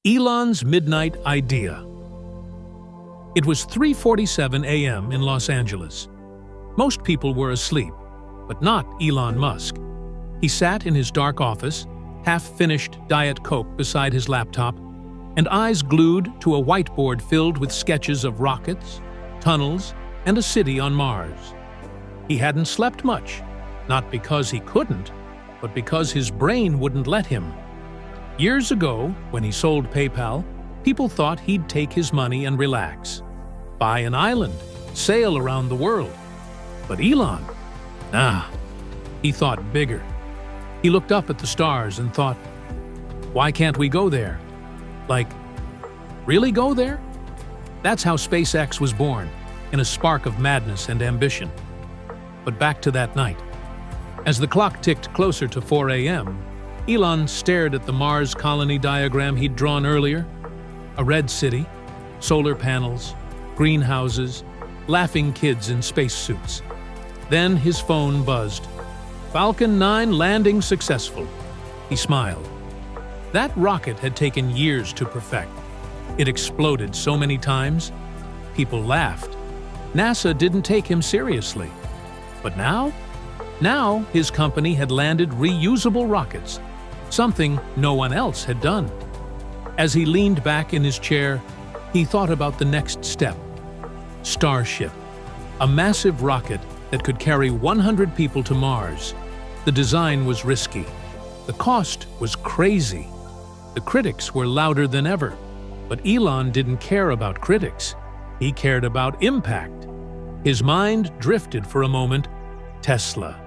Elon's midnight idea. It was 3:47 a.m. in Los Angeles. Most people were asleep, but not Elon Musk. He sat in his dark office, half-finished Diet Coke beside his laptop, and eyes glued to a whiteboard filled with sketches of rockets, tunnels, and a city on Mars. He hadn't slept much, not because he couldn't, but because his brain wouldn't let him. Years ago, when he sold PayPal, people thought he'd take his money and relax. Buy an island, sail around the world. But Elon? Nah. He thought bigger. He looked up at the stars and thought, why can't we go there? Like, really go there? That's how SpaceX was born, in a spark of madness and ambition. But back to that night. As the clock ticked closer to 4 a.m., Elon stared at the Mars colony diagram he'd drawn earlier. A red city, solar panels, greenhouses, laughing kids in spacesuits. Then his phone buzzed. Falcon 9 landing successful. He smiled. That rocket had taken years to perfect. It exploded so many times. People laughed. NASA didn't take him seriously. But now his company had landed reusable rockets, something no one else had done. As he leaned back in his chair, he thought about the next step. Starship, a massive rocket that could carry 100 people to Mars. The design was risky. The cost was crazy. The critics were louder than ever. But Elon didn't care about critics. He cared about impact. His mind drifted for a moment. Tesla.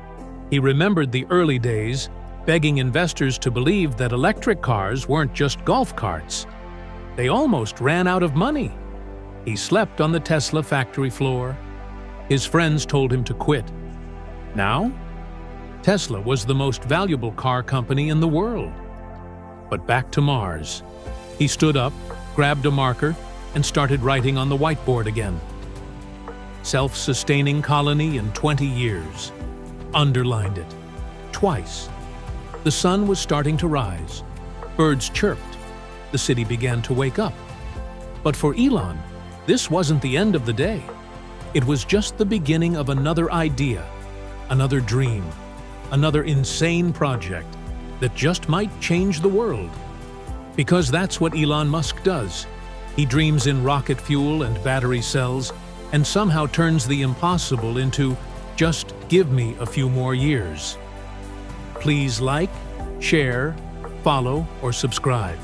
He remembered the early days, begging investors to believe that electric cars weren't just golf carts. They almost ran out of money. He slept on the Tesla factory floor. His friends told him to quit. Now, Tesla was the most valuable car company in the world. But back to Mars. He stood up, grabbed a marker, and started writing on the whiteboard again. Self-sustaining colony in 20 years. Underlined it. Twice. The sun was starting to rise. Birds chirped. The city began to wake up. But for Elon, this wasn't the end of the day. It was just the beginning of another idea, another dream, another insane project that just might change the world. Because that's what Elon Musk does. He dreams in rocket fuel and battery cells and somehow turns the impossible into just give me a few more years. Please like, share, follow, or subscribe.